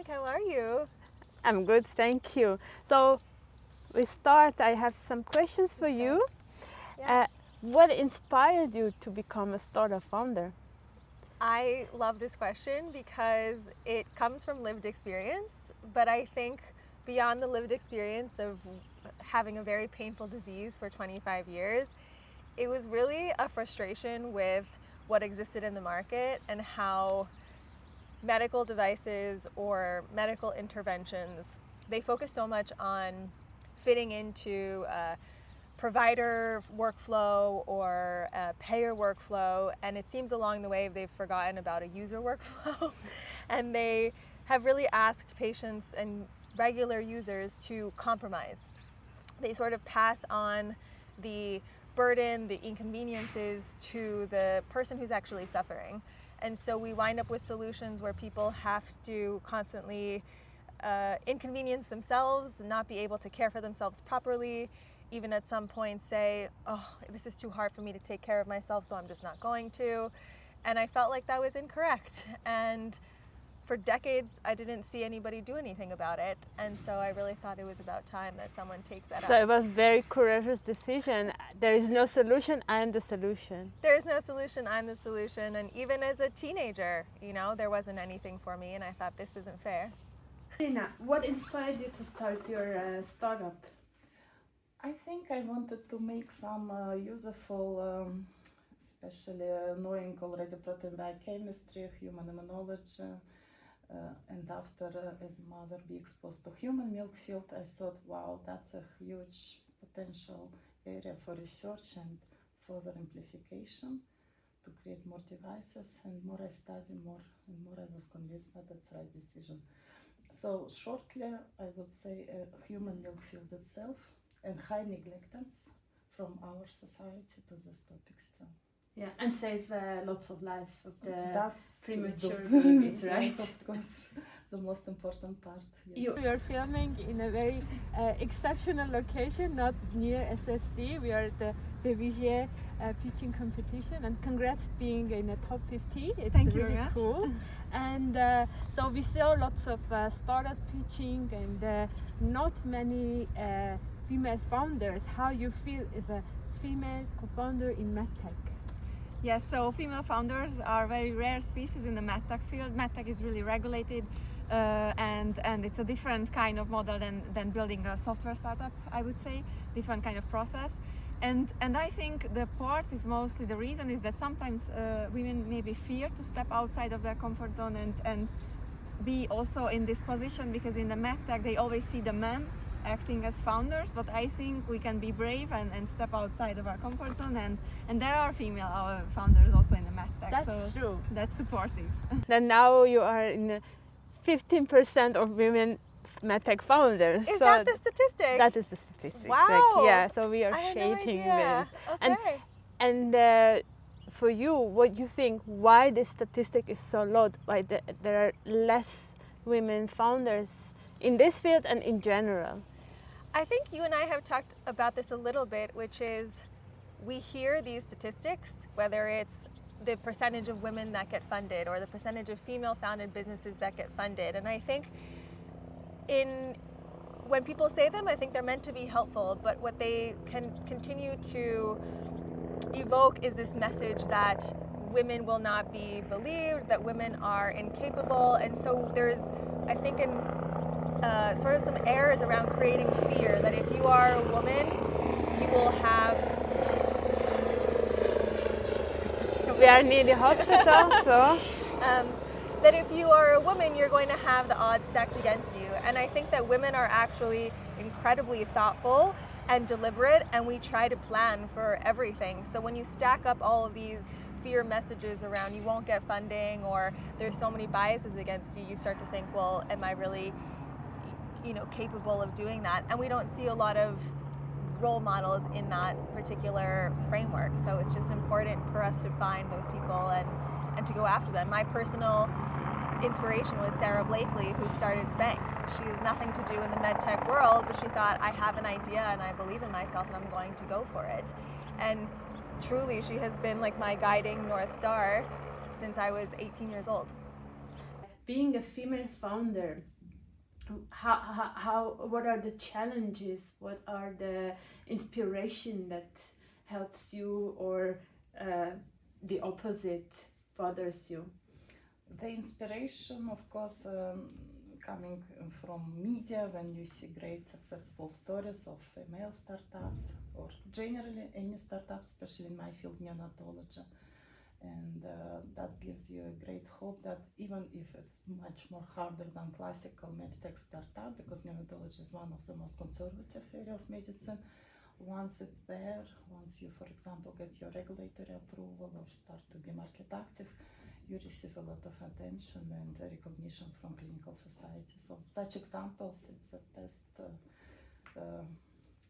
How are you? I'm good, thank you. So we start. I have some questions for you. Yeah. What inspired you to become a startup founder? I love this question because it comes from lived experience, but I think beyond the lived experience of having a very painful disease for 25 years, it was really a frustration with what existed in the market and how medical devices or medical interventions, they focus so much on fitting into provider workflow or a payer workflow, and it seems along the way they've forgotten about a user workflow and they have really asked patients and regular users to compromise. They sort of pass on the burden, the inconveniences to the person who's actually suffering. And so we wind up with solutions where people have to constantly inconvenience themselves, not be able to care for themselves properly, even at some point say, oh, this is too hard for me to take care of myself, so I'm just not going to. And I felt like that was incorrect. And for decades, I didn't see anybody do anything about it. And so I really thought it was about time that someone takes that So up. it was very courageous decision. There is no solution, I am the solution. There is no solution, I'm the solution. And even as a teenager, there wasn't anything for me, and I thought this isn't fair. Zina, what inspired you to start your startup? I think I wanted to make some useful, especially knowing already protein biochemistry, human immunology, and after as a mother be exposed to human milk field, I thought, wow, that's a huge potential area for research and further amplification to create more devices. And more I studied, more and more I was convinced that that's the right decision. So shortly, I would say human milk field itself and high neglectance from our society to this topic still. Yeah, and save lots of lives of the That's premature the babies, right? of course, the most important part. You are filming in a very exceptional location, not near SSC. We are at the Vigier pitching competition, and congrats being in the top 50. It's Thank you really very much. cool. And so we saw lots of startups pitching and not many female founders. How you feel as a female co-founder in MedTech? Yes, so female founders are very rare species in the MedTech field. MedTech is really regulated and it's a different kind of model than building a software startup, I would say, different kind of process. And I think the part is mostly, the reason is that sometimes women maybe fear to step outside of their comfort zone and be also in this position, because in the MedTech they always see the men acting as founders, but I think we can be brave and step outside of our comfort zone, and there are female founders also in the MedTech. That's true. That's supportive. Then now you are in 15% of women MedTech founders. Is so that the statistic? that is the statistic. Wow. Yeah, so we are I had no shaping idea. this. Okay. And for you, what you think, why this statistic is so low? Why there are less women founders in this field and in general? I think you and I have talked about this a little bit, which is we hear these statistics, whether it's the percentage of women that get funded or the percentage of female-founded businesses that get funded. And I think when people say them, I think they're meant to be helpful, but what they can continue to evoke is this message that women will not be believed, that women are incapable. And so there's, I think, sort of some errors around creating fear that if you are a woman, you will have... We are near the hospital, so... that if you are a woman, you're going to have the odds stacked against you. And I think that women are actually incredibly thoughtful and deliberate, and we try to plan for everything. So when you stack up all of these fear messages around you won't get funding or there's so many biases against you, you start to think, well, am I really capable of doing that? And we don't see a lot of role models in that particular framework. So it's just important for us to find those people and to go after them. My personal inspiration was Sarah Blakely, who started Spanx. She has nothing to do in the MedTech world, but she thought, I have an idea and I believe in myself and I'm going to go for it. And truly, she has been like my guiding North Star since I was 18 years old. Being a female founder, what are the challenges? What are the inspiration that helps you, or the opposite bothers you? The inspiration, of course, coming from media, when you see great successful stories of female startups, or generally any startup, especially in my field, neonatology. And that gives you a great hope that even if it's much more harder than classical MedTech startup, because neonatology is one of the most conservative area of medicine, once it's there, once you, for example, get your regulatory approval or start to be market active, you receive a lot of attention and recognition from clinical society. So such examples, it's the best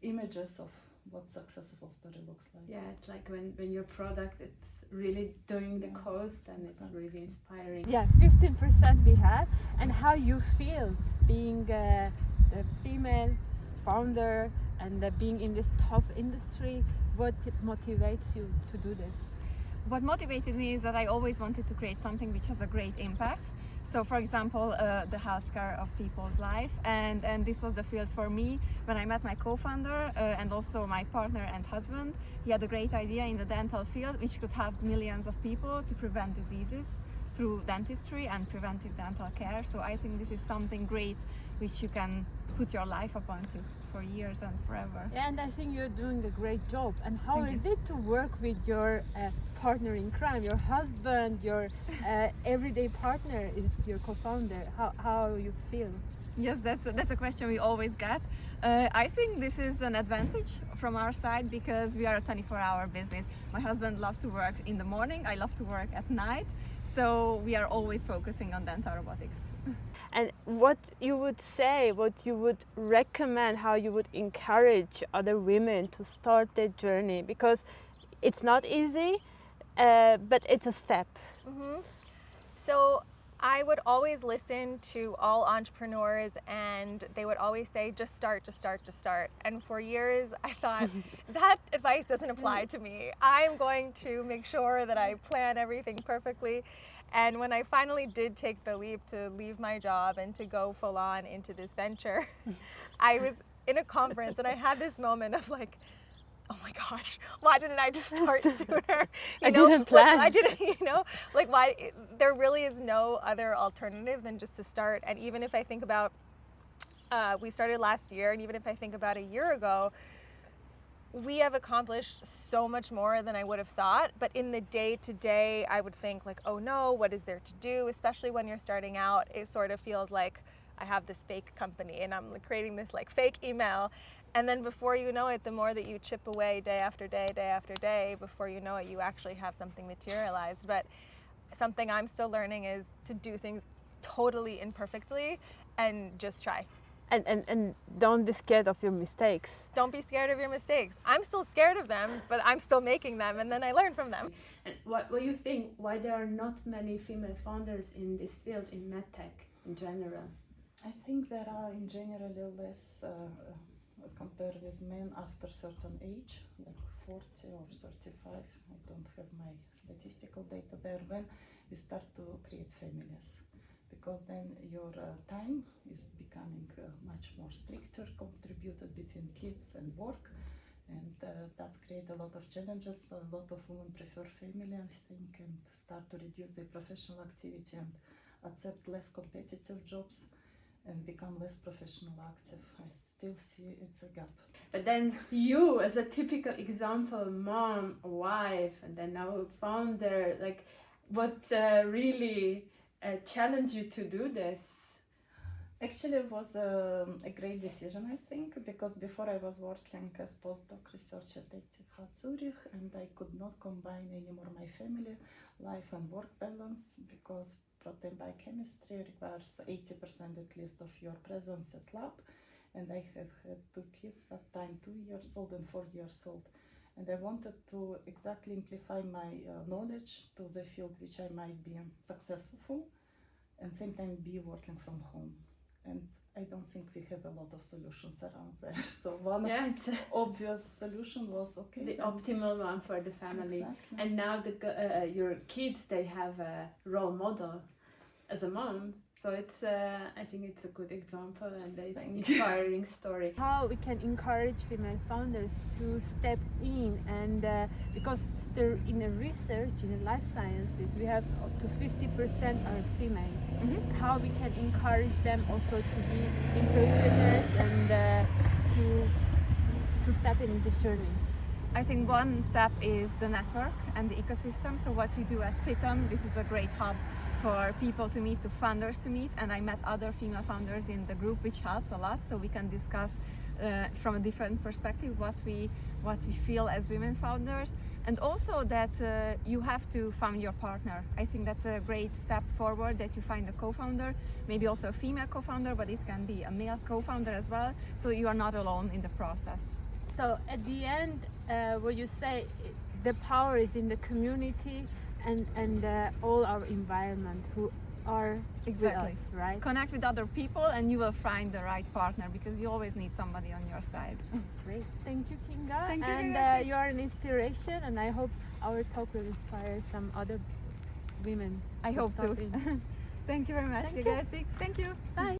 images of what successful story looks like. Yeah, it's like when your product, it's really doing the cause, and it's really inspiring. Yeah, 15% we have. And how you feel being the female founder and being in this tough industry, what motivates you to do this? What motivated me is that I always wanted to create something which has a great impact. So, for example, the healthcare of people's life, and this was the field for me. When I met my co-founder and also my partner and husband, he had a great idea in the dental field, which could help millions of people to prevent diseases through dentistry and preventive dental care. So I think this is something great which you can put your life upon to for years and forever. Yeah, and I think you're doing a great job. And how is it to work with your partner in crime, your husband, your everyday partner is your co-founder? How you feel? Yes, that's a question we always get. I think this is an advantage from our side because we are a 24-hour business. My husband loves to work in the morning, I love to work at night, so we are always focusing on dental robotics. And what you would say, what you would recommend, how you would encourage other women to start their journey, because it's not easy, but it's a step. Mm-hmm. So I would always listen to all entrepreneurs, and they would always say, just start, just start, just start. And for years, I thought that advice doesn't apply to me. I'm going to make sure that I plan everything perfectly. And when I finally did take the leap to leave my job and to go full on into this venture, I was in a conference and I had this moment of like, oh my gosh, why didn't I just start sooner? I didn't plan. I didn't, like why, there really is no other alternative than just to start. And even if I think about, we started last year, and even if I think about a year ago, we have accomplished so much more than I would have thought. But in the day to day, I would think like, oh no, what is there to do? Especially when you're starting out, it sort of feels like I have this fake company and I'm creating this like fake email. And then before you know it, the more that you chip away day after day after day, before you know it, you actually have something materialized. But something I'm still learning is to do things totally imperfectly and just try. And don't be scared of your mistakes. Don't be scared of your mistakes. I'm still scared of them, but I'm still making them, and then I learn from them. And what do you think, why there are not many female founders in this field, in MedTech in general? I think there are in general less compared with men after certain age, like 40 or 35. I don't have my statistical data there. When we start to create families, because then your time is becoming much more stricter, contributed between kids and work, and that's create a lot of challenges. A lot of women prefer family, I think, and start to reduce their professional activity and accept less competitive jobs and become less professional active. I still see it's a gap. But then you, as a typical example, mom, wife, and then now founder, like what really challenged you to do this? Actually, it was a great decision, I think, because before I was working as postdoc researcher at MedTech Zurich, and I could not combine anymore my family life and work balance, because protein biochemistry requires 80% at least of your presence at lab, and I have had 2 kids at time 2 years old and 4 years old, and I wanted to exactly amplify my knowledge to the field which I might be successful, and same time be working from home. and I don't think we have a lot of solutions around there. So one Yeah, of it's a, obvious solution was okay. the then- optimal one for the family. Exactly. And now your kids, they have a role model as a mom. So it's I think it's a good example and it's an Thank you. inspiring story. How we can encourage female founders to step in, and because in the research in the life sciences we have up to 50% are female. How we can encourage them also to be entrepreneurs and to step in this journey. I think one step is the network and the ecosystem. So what we do at SITM, this is a great hub for people to meet, to founders to meet, and I met other female founders in the group, which helps a lot, so we can discuss from a different perspective what we feel as women founders, and also that you have to find your partner. I think that's a great step forward, that you find a co-founder, maybe also a female co-founder, but it can be a male co-founder as well, so you are not alone in the process. So at the end, what you say, the power is in the community and all our environment who are Exactly. with us, right? Connect with other people and you will find the right partner, because you always need somebody on your side. Great. Thank you, Kinga. Thank you, And Kinga. you are an inspiration, and I hope our talk will inspire some other women. I to hope step to. in. Thank you very much, Thank you. Kinga Őry. Thank you. Bye.